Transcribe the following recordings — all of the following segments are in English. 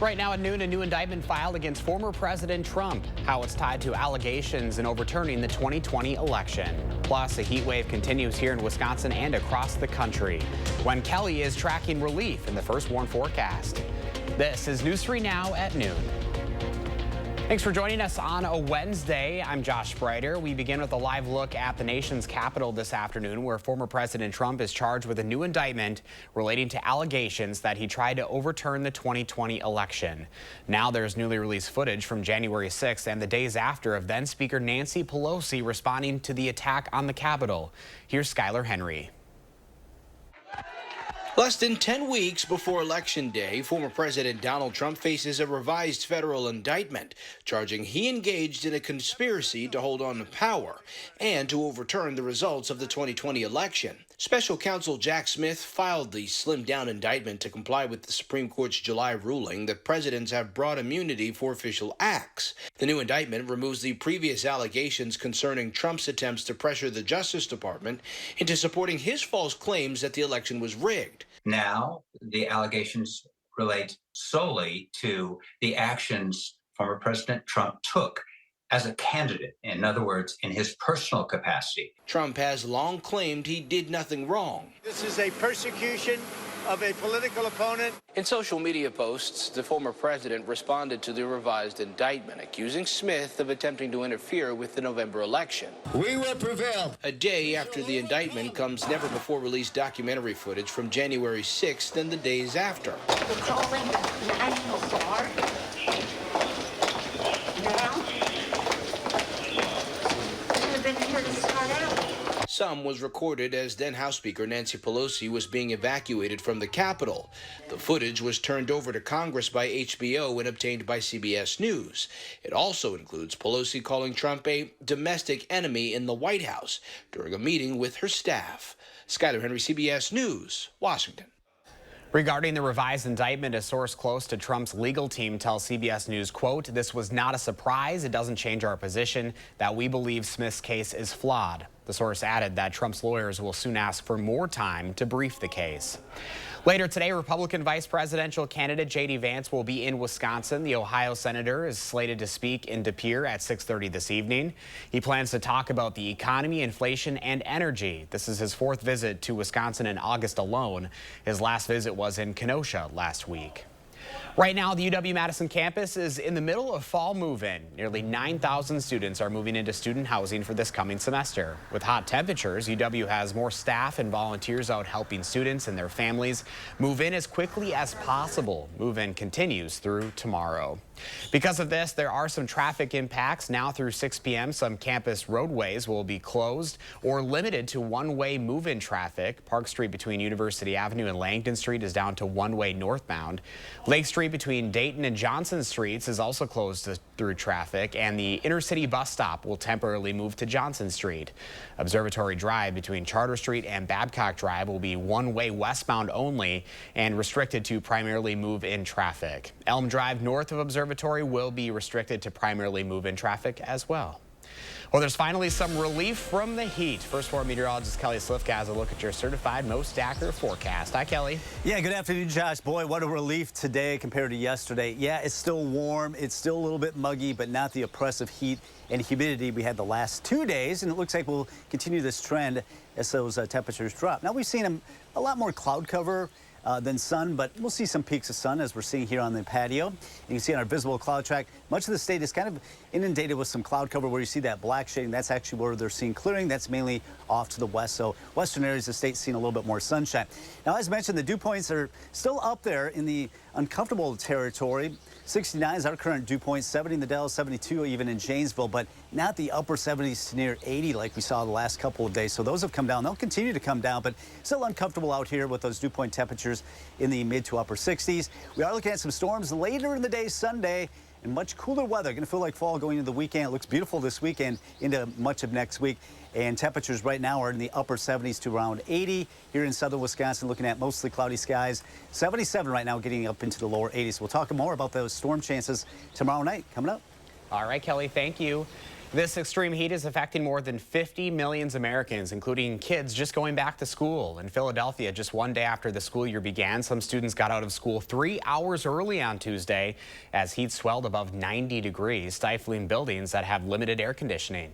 Right now at noon, a new indictment filed against former President Trump. How it's tied to allegations in overturning the 2020 election. Plus, a heat wave continues here in Wisconsin and across the country, when Kelly is tracking relief in the first warn forecast. This is News 3 Now at noon. Thanks for joining us on a Wednesday. I'm Josh Spreiter. We begin with a live look at the nation's capital this afternoon, where former President Trump is charged with a new indictment relating to allegations that he tried to overturn the 2020 election. Now there's newly released footage from January 6th and the days after of then Speaker Nancy Pelosi responding to the attack on the Capitol. Here's Skylar Henry. Less than 10 weeks before Election Day, former President Donald Trump faces a revised federal indictment, charging he engaged in a conspiracy to hold on to power and to overturn the results of the 2020 election. Special counsel Jack Smith filed the slimmed-down indictment to comply with the Supreme Court's July ruling that presidents have broad immunity for official acts. The new indictment removes the previous allegations concerning Trump's attempts to pressure the Justice Department into supporting his false claims that the election was rigged. Now, the allegations relate solely to the actions former President Trump took as a candidate, in other words, in his personal capacity. Trump has long claimed he did nothing wrong. This is a persecution of a political opponent. In social media posts, the former president responded to the revised indictment, accusing Smith of attempting to interfere with the November election. We will prevail. A day after the indictment comes never-before-released documentary footage from January 6th and the days after. We're calling the National Guard. Now, we've been here to start out. Some was recorded as then House Speaker Nancy Pelosi was being evacuated from the Capitol. The footage was turned over to Congress by HBO and obtained by CBS News. It also includes Pelosi calling Trump a domestic enemy in the White House during a meeting with her staff. Skylar Henry, CBS News, Washington. Regarding the revised indictment, a source close to Trump's legal team tells CBS News, quote, "This was not a surprise. It doesn't change our position that we believe Smith's case is flawed." The source added that Trump's lawyers will soon ask for more time to brief the case. Later today, Republican vice presidential candidate J.D. Vance will be in Wisconsin. The Ohio senator is slated to speak in De Pere at 6:30 this evening. He plans to talk about the economy, inflation, and energy. This is his fourth visit to Wisconsin in August alone. His last visit was in Kenosha last week. Right now, the UW-Madison campus is in the middle of fall move-in. Nearly 9,000 students are moving into student housing for this coming semester. With hot temperatures, UW has more staff and volunteers out helping students and their families move in as quickly as possible. Move-in continues through tomorrow. Because of this, there are some traffic impacts. Now through 6 p.m., some campus roadways will be closed or limited to one-way move-in traffic. Park Street between University Avenue and Langdon Street is down to one-way northbound. Lake Street between Dayton and Johnson Streets is also closed through traffic, and the intercity bus stop will temporarily move to Johnson Street. Observatory Drive between Charter Street and Babcock Drive will be one-way westbound only and restricted to primarily move-in traffic. Elm Drive north of Observatory will be restricted to primarily move-in traffic as well. Well, there's finally some relief from the heat. First Floor meteorologist Kelly Slifka has a look at your certified most accurate forecast. Hi, Kelly. Yeah, good afternoon, Josh. Boy, what a relief today compared to yesterday. Yeah, it's still warm. It's still a little bit muggy, but not the oppressive heat and humidity we had the last 2 days. And it looks like we'll continue this trend as those temperatures drop. Now, we've seen a lot more cloud cover than sun, but we'll see some peaks of sun as we're seeing here on the patio. You can see on our visible cloud track, much of the state is kind of inundated with some cloud cover where you see that black shading. That's actually where they're seeing clearing. That's mainly off to the west. So western areas of the state seeing a little bit more sunshine. Now, as mentioned, the dew points are still up there in the uncomfortable territory. 69 is our current dew point, 70 in the Dells, 72 even in Janesville, but not the upper 70s to near 80 like we saw the last couple of days. So those have come down. They'll continue to come down, but still uncomfortable out here with those dew point temperatures in the mid to upper 60s. We are looking at some storms later in the day Sunday and much cooler weather. Going to feel like fall going into the weekend. It looks beautiful this weekend into much of next week. And temperatures right now are in the upper 70s to around 80. Here in southern Wisconsin, looking at mostly cloudy skies. 77 right now, getting up into the lower 80s. We'll talk more about those storm chances tomorrow night coming up. All right, Kelly, thank you. This extreme heat is affecting more than 50 million Americans, including kids just going back to school. In Philadelphia, just one day after the school year began, some students got out of school 3 hours early on Tuesday as heat swelled above 90 degrees, stifling buildings that have limited air conditioning.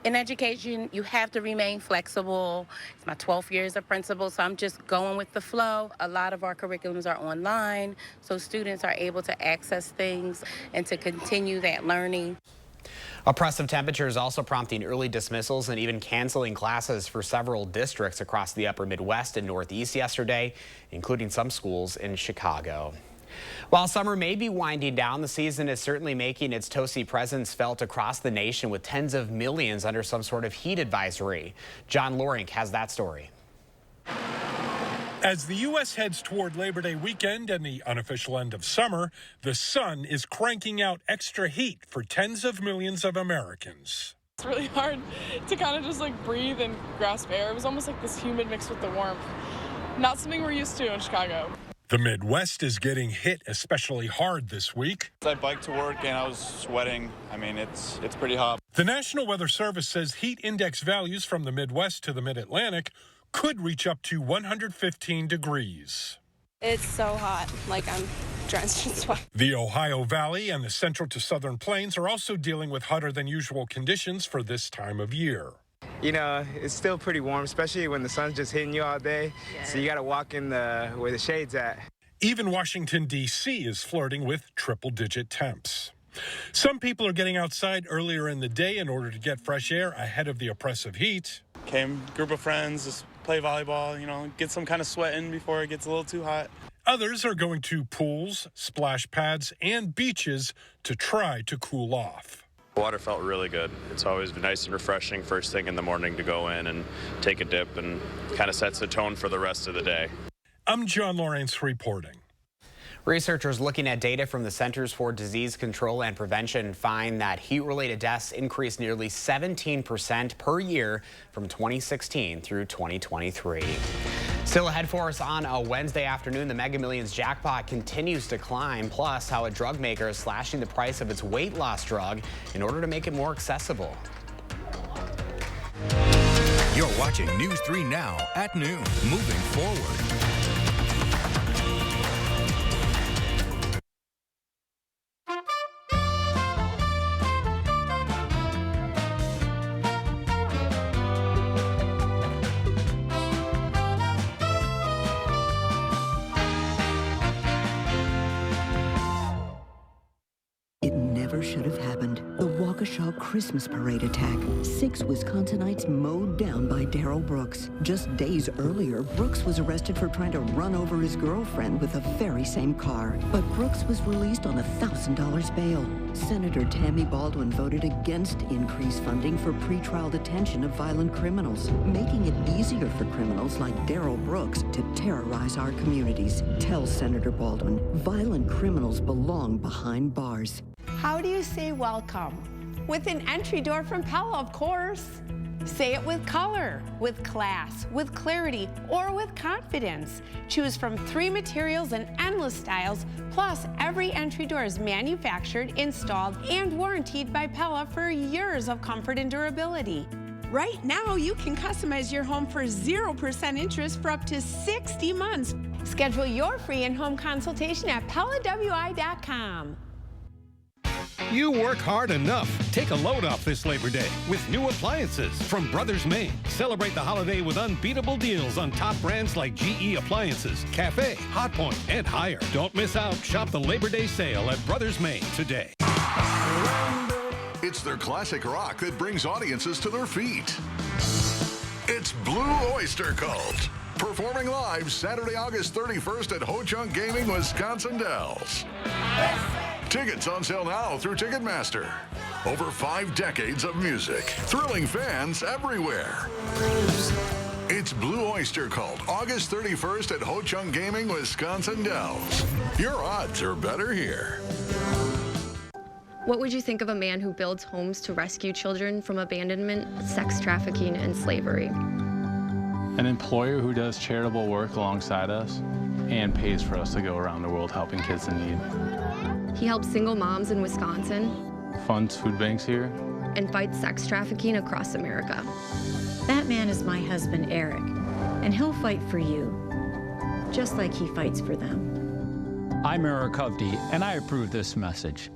In education, you have to remain flexible. It's my 12th year as a principal, so I'm just going with the flow. A lot of our curriculums are online, so students are able to access things and to continue that learning. Oppressive temperatures also prompting early dismissals and even canceling classes for several districts across the upper Midwest and Northeast yesterday, including some schools in Chicago. While summer may be winding down, the season is certainly making its toasty presence felt across the nation, with tens of millions under some sort of heat advisory. John Lorink has that story. As the U.S. heads toward Labor Day weekend and the unofficial end of summer, the sun is cranking out extra heat for tens of millions of Americans. It's really hard to kind of just like breathe and grasp air. It was almost like this humid mixed with the warmth. Not something we're used to in Chicago. The Midwest is getting hit especially hard this week. I biked to work and I was sweating. I mean, it's pretty hot. The National Weather Service says heat index values from the Midwest to the Mid-Atlantic could reach up to 115 degrees. It's so hot, like I'm drenched in sweat. The Ohio Valley and the central to southern plains are also dealing with hotter than usual conditions for this time of year. You know, it's still pretty warm, especially when the sun's just hitting you all day. Yeah. So you got to walk in where the shade's at. Even Washington, D.C. is flirting with triple-digit temps. Some people are getting outside earlier in the day in order to get fresh air ahead of the oppressive heat. Group of friends, just play volleyball, you know, get some kind of sweat in before it gets a little too hot. Others are going to pools, splash pads, and beaches to try to cool off. Water felt really good. It's always been nice and refreshing first thing in the morning to go in and take a dip, and kind of sets the tone for the rest of the day. I'm John Lawrence reporting. Researchers looking at data from the Centers for Disease Control and Prevention find that heat-related deaths increased nearly 17% per year from 2016 through 2023. Still ahead for us on a Wednesday afternoon, the Mega Millions jackpot continues to climb, plus how a drug maker is slashing the price of its weight loss drug in order to make it more accessible. You're watching News 3 Now at noon, moving forward. Should have happened. The Waukesha Christmas Parade attack. 6 Wisconsinites mowed down by Darrell Brooks. Just days earlier, Brooks was arrested for trying to run over his girlfriend with the very same car. But Brooks was released on $1,000 bail. Senator Tammy Baldwin voted against increased funding for pretrial detention of violent criminals, making it easier for criminals like Darrell Brooks to terrorize our communities. Tell Senator Baldwin, violent criminals belong behind bars. How do you say welcome? With an entry door from Pella, of course. Say it with color, with class, with clarity, or with confidence. Choose from 3 materials and endless styles, plus every entry door is manufactured, installed, and warrantied by Pella for years of comfort and durability. Right now, you can customize your home for 0% interest for up to 60 months. Schedule your free in-home consultation at PellaWI.com. You work hard enough. Take a load off this Labor Day with new appliances from Brothers Maine. Celebrate the holiday with unbeatable deals on top brands like GE Appliances, Cafe, Hotpoint, and Haier. Don't miss out. Shop the Labor Day sale at Brothers Maine today. It's their classic rock that brings audiences to their feet. It's Blue Oyster Cult, performing live Saturday, August 31st at Ho-Chunk Gaming, Wisconsin Dells. Tickets on sale now through Ticketmaster. Over 5 decades of music, thrilling fans everywhere. It's Blue Oyster Cult, August 31st at Ho-Chunk Gaming, Wisconsin Dells. Your odds are better here. What would you think of a man who builds homes to rescue children from abandonment, sex trafficking, and slavery? An employer who does charitable work alongside us and pays for us to go around the world helping kids in need. He helps single moms in Wisconsin. Funds food banks here and fights sex trafficking across America. That man is my husband, Eric, and he'll fight for you, just like he fights for them. I'm Eric Hovde, and I approve this message.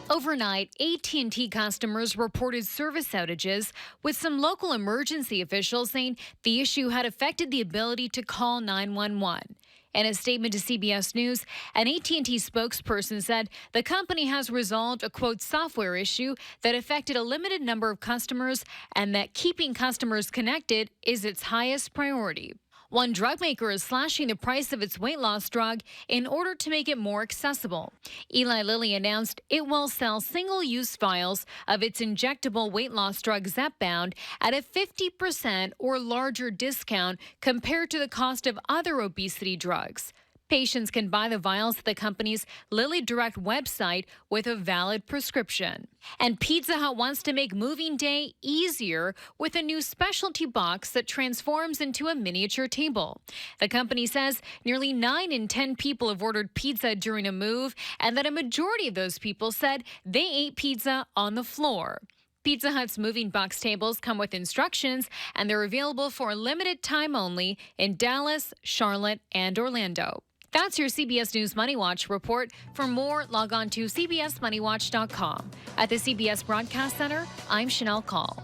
Overnight, AT&T customers reported service outages, with some local emergency officials saying the issue had affected the ability to call 911. In a statement to CBS News, an AT&T spokesperson said the company has resolved a, quote, software issue that affected a limited number of customers and that keeping customers connected is its highest priority. One drug maker is slashing the price of its weight loss drug in order to make it more accessible. Eli Lilly announced it will sell single-use vials of its injectable weight loss drug Zepbound at a 50% or larger discount compared to the cost of other obesity drugs. Patients can buy the vials at the company's Lilly Direct website with a valid prescription. And Pizza Hut wants to make moving day easier with a new specialty box that transforms into a miniature table. The company says nearly 9 in 10 people have ordered pizza during a move, and that a majority of those people said they ate pizza on the floor. Pizza Hut's moving box tables come with instructions, and they're available for a limited time only in Dallas, Charlotte, and Orlando. That's your CBS News Money Watch report. For more, log on to cbsmoneywatch.com. At the CBS Broadcast Center, I'm Chanel Call.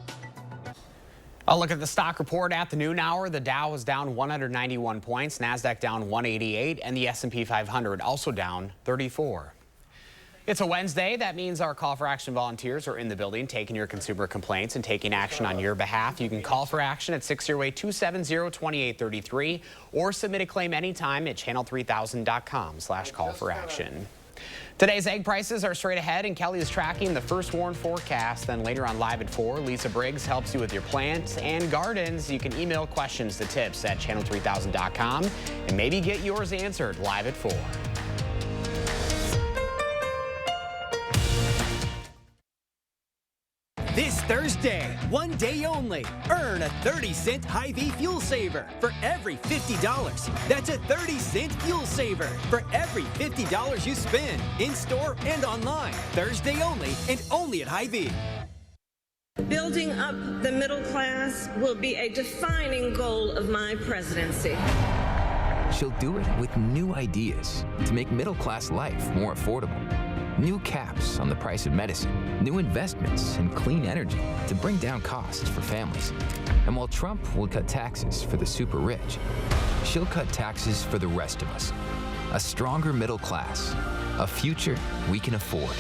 A look at the stock report at the noon hour. The Dow was down 191 points, NASDAQ down 188, and the S&P 500 also down 34. It's a Wednesday. That means our Call for Action volunteers are in the building taking your consumer complaints and taking action on your behalf. You can call for action at 608-270-2833 or submit a claim anytime at channel3000.com/call-for-action. Today's egg prices are straight ahead, and Kelly is tracking the first warn forecast. Then later on Live at 4, Lisa Briggs helps you with your plants and gardens. You can email questions to tips at channel3000.com and maybe get yours answered live at 4. This Thursday, one day only, earn a 30-cent Hy-Vee fuel saver for every $50. That's a 30-cent fuel saver for every $50 you spend in-store and online. Thursday only, and only at Hy-Vee. Building up the middle class will be a defining goal of my presidency. She'll do it with new ideas to make middle-class life more affordable. New caps on the price of medicine, new investments in clean energy to bring down costs for families. And while Trump will cut taxes for the super rich, she'll cut taxes for the rest of us. A stronger middle class, a future we can afford.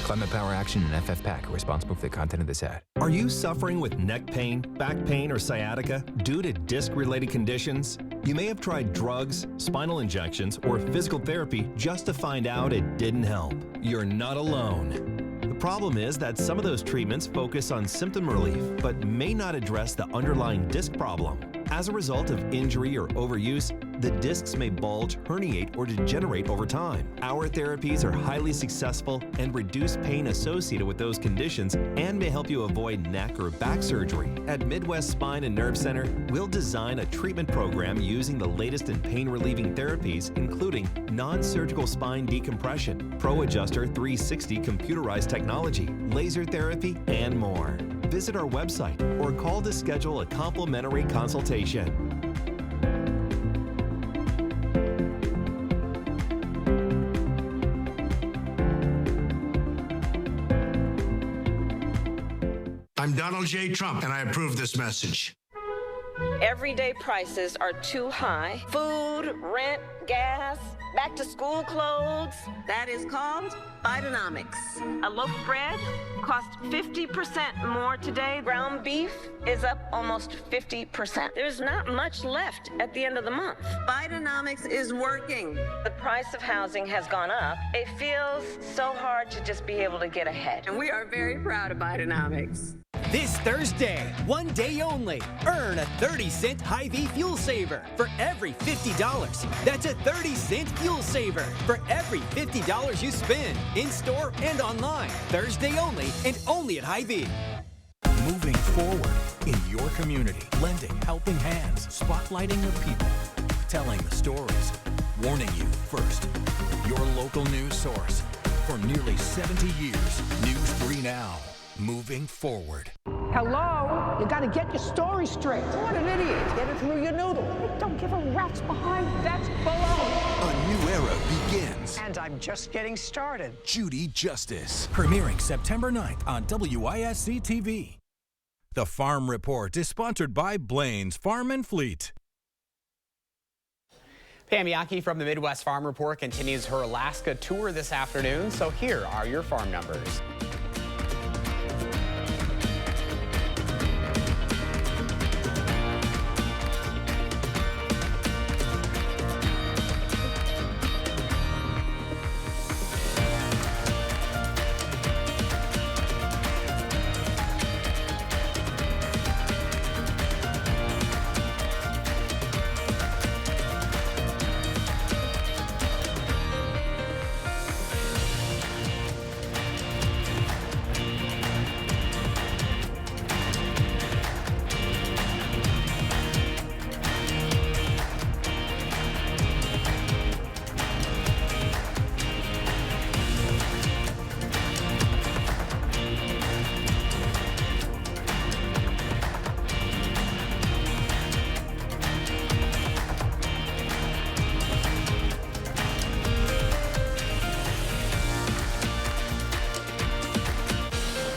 Climate Power Action and FFPAC are responsible for the content of this ad. Are you suffering with neck pain, back pain, or sciatica due to disc-related conditions? You may have tried drugs, spinal injections, or physical therapy just to find out it didn't help. You're not alone. The problem is that some of those treatments focus on symptom relief, but may not address the underlying disc problem. As a result of injury or overuse, the discs may bulge, herniate, or degenerate over time. Our therapies are highly successful and reduce pain associated with those conditions and may help you avoid neck or back surgery. At Midwest Spine and Nerve Center, we'll design a treatment program using the latest in pain-relieving therapies, including non-surgical spine decompression, Pro Adjuster 360 computerized technology, laser therapy, and more. Visit our website or call to schedule a complimentary consultation. I'm Donald J. Trump, and I approve this message. Everyday prices are too high. Food, rent, gas, back to school clothes. That is called Bidenomics. A loaf of bread costs 50% more today. Ground beef is up almost 50%. There's not much left at the end of the month. Bidenomics is working. The price of housing has gone up. It feels so hard to just be able to get ahead. And we are very proud of Bidenomics. This Thursday, one day only, earn a 30-cent Hy-Vee fuel saver for every $50. That's a 30-cent fuel saver for every $50 you spend in-store and online. Thursday only and only at Hy-Vee. Moving forward in your community, lending helping hands, spotlighting the people, telling the stories, warning you first. Your local news source for nearly 70 years. News 3 Now. Moving forward. Hello? You gotta get your story straight. What an idiot. Get it through your noodle. Don't give a rat's behind. That's baloney. A new era begins. And I'm just getting started. Judy Justice. Premiering September 9th on WISC-TV. The Farm Report is sponsored by Blaine's Farm and Fleet. Pam Yaki from the Midwest Farm Report continues her Alaska tour this afternoon. So here are your farm numbers.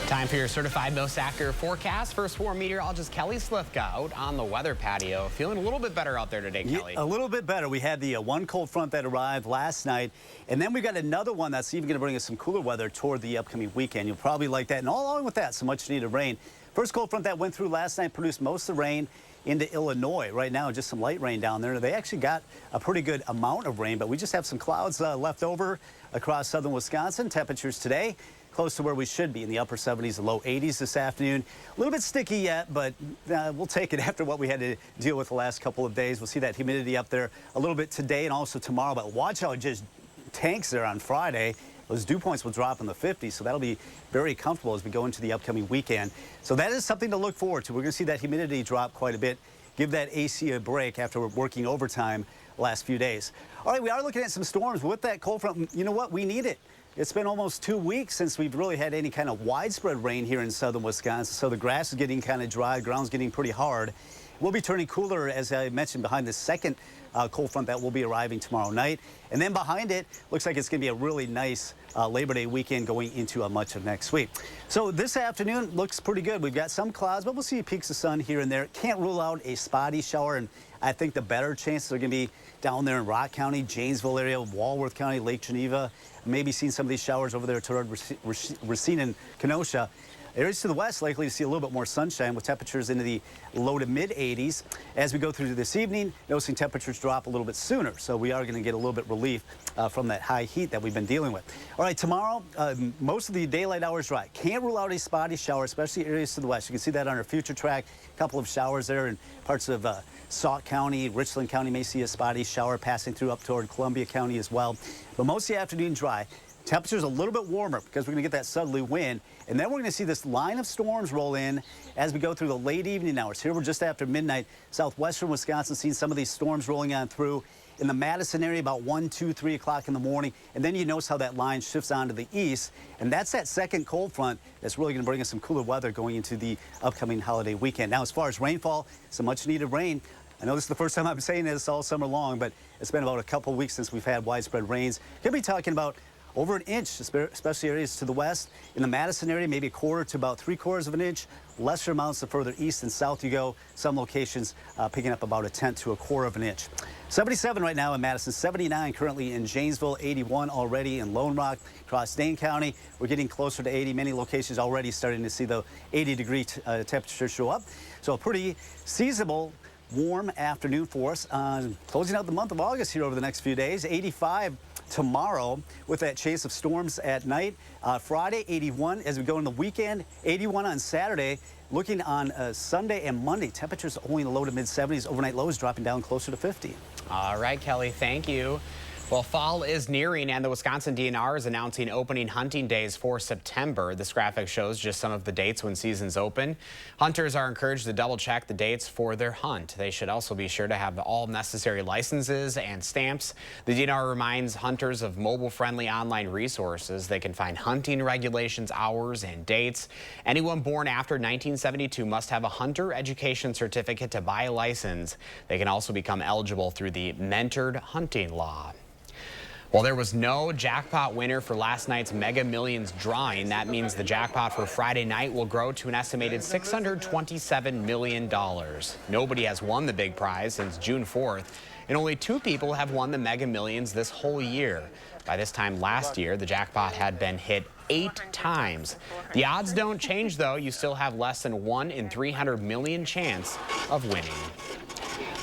Time for your certified most accurate forecast. First for meteorologist Kelly Slifka out on the weather patio. Feeling a little bit better out there today, Kelly. A little bit better. We had the one cold front that arrived last night, and then we got another one that's even going to bring us some cooler weather toward the upcoming weekend. You'll probably like that. And all along with that, some much needed rain. First cold front that went through last night produced most of the rain into Illinois. Right now, just some light rain down there. They actually got a pretty good amount of rain, but we just have some clouds left over across southern Wisconsin. Temperatures today close to where we should be in the upper 70s and low 80s this afternoon. A little bit sticky yet, but we'll take it after what we had to deal with the last couple of days. We'll see that humidity up there a little bit today and also tomorrow, but watch how it just tanks there on Friday. Those dew points will drop in the 50s, so that'll be very comfortable as we go into the upcoming weekend. So that is something to look forward to. We're going to see that humidity drop quite a bit. Give that AC a break after we're working overtime the last few days. All right, we are looking at some storms. With that cold front, you know what? We need it. It's been almost 2 weeks since we've really had any kind of widespread rain here in southern Wisconsin, so the grass is getting kind of dry, the ground's getting pretty hard. We'll be turning cooler, as I mentioned, behind the second cold front that will be arriving tomorrow night. And then behind it, looks like it's going to be a really nice Labor Day weekend going into much of next week. So this afternoon looks pretty good. We've got some clouds, but we'll see peaks of sun here and there. Can't rule out a spotty shower, and I think the better chances are going to be down there in Rock County, Janesville area, Walworth County, Lake Geneva. Maybe seeing some of these showers over there toward Racine and Kenosha. Areas to the west likely to see a little bit more sunshine with temperatures into the low to mid 80s. As we go through this evening, noticing temperatures drop a little bit sooner. So we are going to get a little bit relief from that high heat that we've been dealing with. All right, tomorrow, most of the daylight hours dry. Can't rule out a spotty shower, especially areas to the west. You can see that on our future track. A couple of showers there in parts of Sauk County, Richland County may see a spotty shower passing through up toward Columbia County as well. But most of the afternoon dry. Temperatures a little bit warmer because we're going to get that southerly wind. And then we're going to see this line of storms roll in as we go through the late evening hours. Here we're just after midnight. Southwestern Wisconsin seeing some of these storms rolling on through. In the Madison area about 1, 2, 3 o'clock in the morning. And then you notice how that line shifts on to the east. And that's that second cold front that's really going to bring us some cooler weather going into the upcoming holiday weekend. Now, as far as rainfall, some much needed rain. I know this is the first time I'm saying this all summer long, but it's been about a couple weeks since we've had widespread rains. Could be talking about over an inch, especially areas to the west. In the Madison area, maybe a quarter to about 3/4 of an inch. Lesser amounts the further east and south you go. Some locations picking up about 1/10 to 1/4 of an inch. 77 right now in Madison, 79 currently in Janesville, 81 already in Lone Rock. Across Dane County, we're getting closer to 80. Many locations already starting to see the 80-degree temperature show up. So a pretty seasonable, warm afternoon for us. Closing out the month of August here over the next few days. 85 tomorrow with that chase of storms at night. Friday, 81 as we go into the weekend. 81 on Saturday. Looking on Sunday and Monday, temperatures only in the low to mid 70s. Overnight lows dropping down closer to 50. All right, Kelly, thank you. Well, fall is nearing, and the Wisconsin DNR is announcing opening hunting days for September. This graphic shows just some of the dates when seasons open. Hunters are encouraged to double-check the dates for their hunt. They should also be sure to have all necessary licenses and stamps. The DNR reminds hunters of mobile-friendly online resources. They can find hunting regulations, hours, and dates. Anyone born after 1972 must have a hunter education certificate to buy a license. They can also become eligible through the mentored hunting law. Well, there was no jackpot winner for last night's Mega Millions drawing. That means the jackpot for Friday night will grow to an estimated $627 million. Nobody has won the big prize since June 4th, and only 2 people have won the Mega Millions this whole year. By this time last year, the jackpot had been hit 8 times. The odds don't change, though. You still have less than 1 in 300 million chance of winning.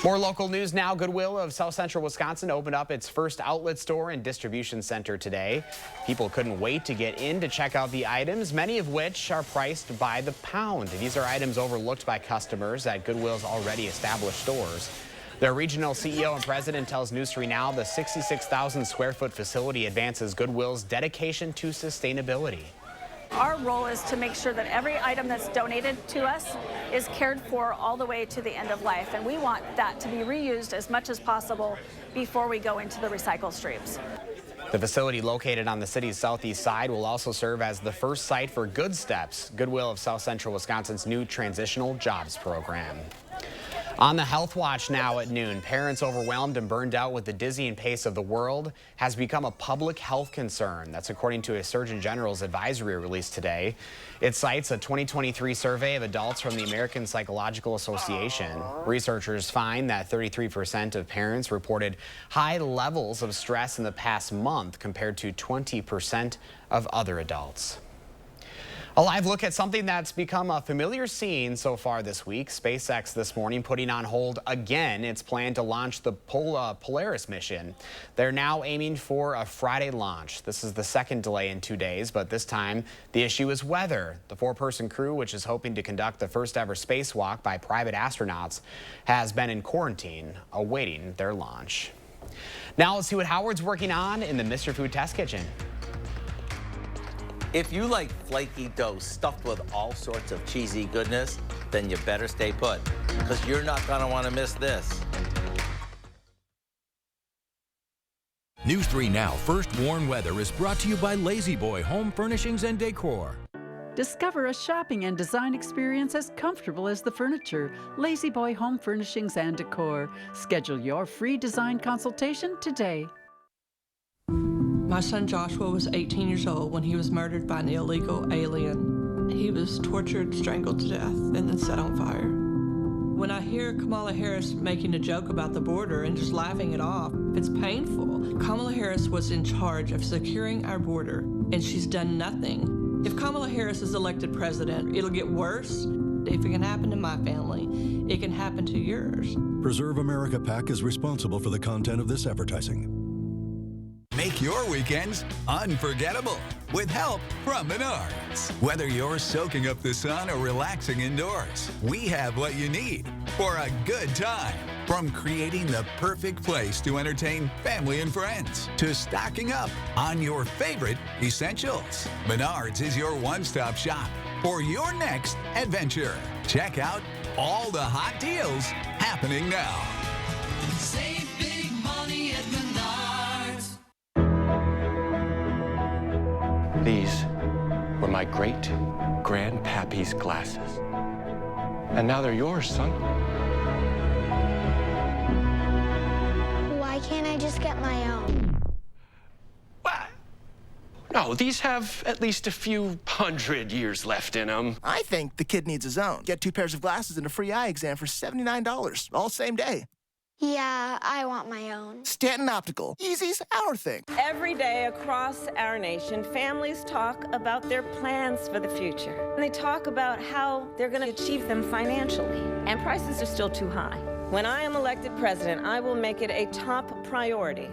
More local news now. Goodwill of South Central Wisconsin opened up its first outlet store and distribution center today. People couldn't wait to get in to check out the items, many of which are priced by the pound. These are items overlooked by customers at Goodwill's already established stores. Their regional CEO and president tells News 3 Now the 66,000 square foot facility advances Goodwill's dedication to sustainability. Our role is to make sure that every item that's donated to us is cared for all the way to the end of life, and we want that to be reused as much as possible before we go into the recycle streams. The facility located on the city's southeast side will also serve as the first site for Good Steps, Goodwill of South Central Wisconsin's new transitional jobs program. On the Health Watch now at noon, parents overwhelmed and burned out with the dizzying pace of the world has become a public health concern. That's according to a Surgeon General's advisory released today. It cites a 2023 survey of adults from the American Psychological Association. Researchers find that 33% of parents reported high levels of stress in the past month compared to 20% of other adults. A live look at something that's become a familiar scene so far this week. SpaceX this morning putting on hold again its plan to launch the Polaris mission. They're now aiming for a Friday launch. This is the second delay in 2 days, but this time the issue is weather. The 4-person crew, which is hoping to conduct the first ever spacewalk by private astronauts, has been in quarantine awaiting their launch. Now let's see what Howard's working on in the Mr. Food Test Kitchen. If you like flaky dough stuffed with all sorts of cheesy goodness, then you better stay put, because you're not going to want to miss this. News 3 Now First Warn Weather is brought to you by Lazy Boy Home Furnishings and Decor. Discover a shopping and design experience as comfortable as the furniture. Lazy Boy Home Furnishings and Decor. Schedule your free design consultation today. My son Joshua was 18 years old when he was murdered by an illegal alien. He was tortured, strangled to death, and then set on fire. When I hear Kamala Harris making a joke about the border and just laughing it off, it's painful. Kamala Harris was in charge of securing our border, and she's done nothing. If Kamala Harris is elected president, it'll get worse. If it can happen to my family, it can happen to yours. Preserve America PAC is responsible for the content of this advertising. Make your weekends unforgettable with help from Menards. Whether you're soaking up the sun or relaxing indoors, we have what you need for a good time. From creating the perfect place to entertain family and friends, to stocking up on your favorite essentials, Menards is your one-stop shop for your next adventure. Check out all the hot deals happening now. Save big money at Menards. These were my great-grandpappy's glasses. And now they're yours, son. Why can't I just get my own? What? No, these have at least a few hundred years left in them. I think the kid needs his own. Get 2 pairs of glasses and a free eye exam for $79, all same day. Yeah, I want my own. Stanton Optical. Easy's our thing. Every day across our nation, families talk about their plans for the future. And they talk about how they're going to achieve them financially. And prices are still too high. When I am elected president, I will make it a top priority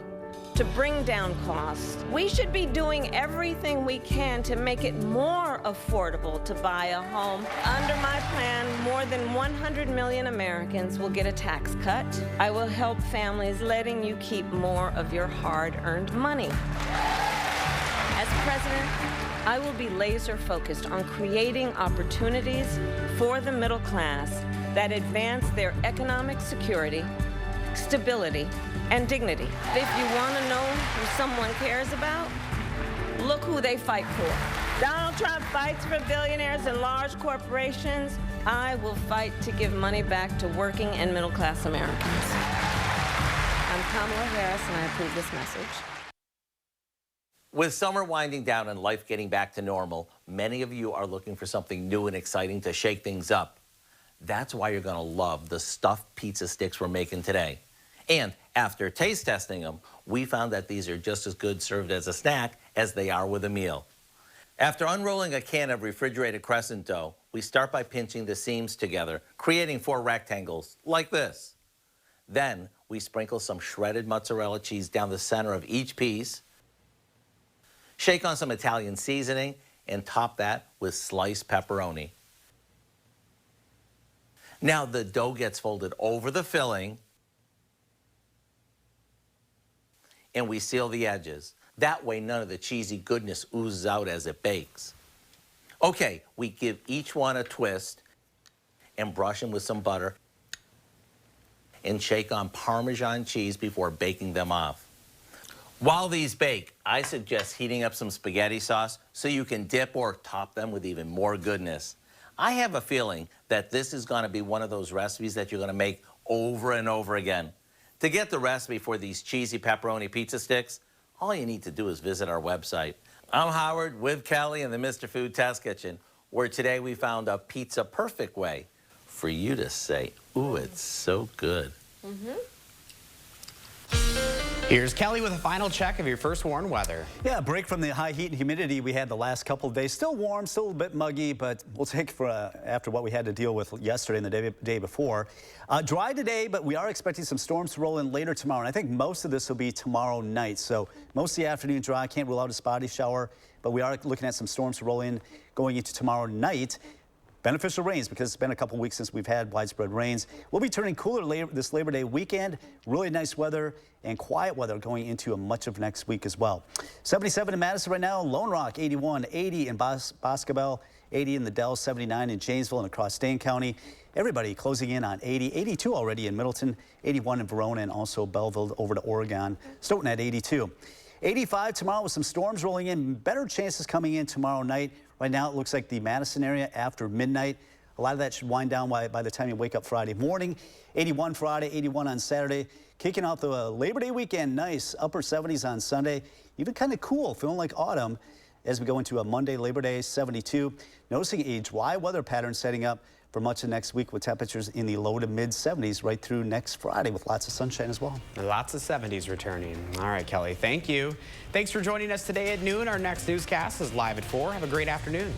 to bring down costs. We should be doing everything we can to make it more affordable to buy a home. Under my plan, more than 100 million Americans will get a tax cut. I will help families, letting you keep more of your hard-earned money. As president, I will be laser focused on creating opportunities for the middle class that advance their economic security, stability, and dignity. If you want to know who someone cares about, look who they fight for. Donald Trump fights for billionaires and large corporations. I will fight to give money back to working and middle class Americans. I'm Kamala Harris, and I approve this message. With summer winding down and life getting back to normal, many of you are looking for something new and exciting to shake things up. That's why you're going to love the stuffed pizza sticks we're making today. And after taste testing them, we found that these are just as good served as a snack as they are with a meal. After unrolling a can of refrigerated crescent dough, we start by pinching the seams together, creating 4 rectangles like this. Then we sprinkle some shredded mozzarella cheese down the center of each piece, shake on some Italian seasoning, and top that with sliced pepperoni. Now the dough gets folded over the filling, and we seal the edges. That way none of the cheesy goodness oozes out as it bakes. Okay, we give each one a twist and brush them with some butter and shake on Parmesan cheese before baking them off. While these bake, I suggest heating up some spaghetti sauce so you can dip or top them with even more goodness. I have a feeling that this is going to be one of those recipes that you're going to make over and over again. To get the recipe for these cheesy pepperoni pizza sticks, all you need to do is visit our website. I'm Howard with Kelly in the Mr. Food Test Kitchen, where today we found a pizza perfect way for you to say, ooh, it's so good. Here's Kelly with a final check of your first warn weather. Yeah, a break from the high heat and humidity we had the last couple of days. Still warm, still a bit muggy, but we'll take for after what we had to deal with yesterday and the day before. Dry today, but we are expecting some storms to roll in later tomorrow. And I think most of this will be tomorrow night. So most of the afternoon dry. Can't rule out a spotty shower, but we are looking at some storms to roll in going into tomorrow night. Beneficial rains because it's been a couple weeks since we've had widespread rains. We'll be turning cooler this Labor Day weekend. Really nice weather and quiet weather going into much of next week as well. 77 in Madison right now, Lone Rock 81, 80 in Boscobel, 80 in the Dells, 79 in Janesville and across Dane County. Everybody closing in on 80, 82 already in Middleton, 81 in Verona and also Belleville over to Oregon. Stoughton at 82. 85 tomorrow with some storms rolling in. Better chances coming in tomorrow night. Right now, it looks like the Madison area after midnight. A lot of that should wind down by the time you wake up Friday morning. 81 Friday, 81 on Saturday. Kicking out the Labor Day weekend, nice. Upper 70s on Sunday. Even kind of cool, feeling like autumn as we go into a Monday, Labor Day, 72. Noticing a dry weather pattern setting up for much of next week with temperatures in the low to mid 70s right through next Friday with lots of sunshine as well. Lots of 70s returning. All right, Kelly, thank you. Thanks for joining us today at noon. Our next newscast is live at 4. Have a great afternoon.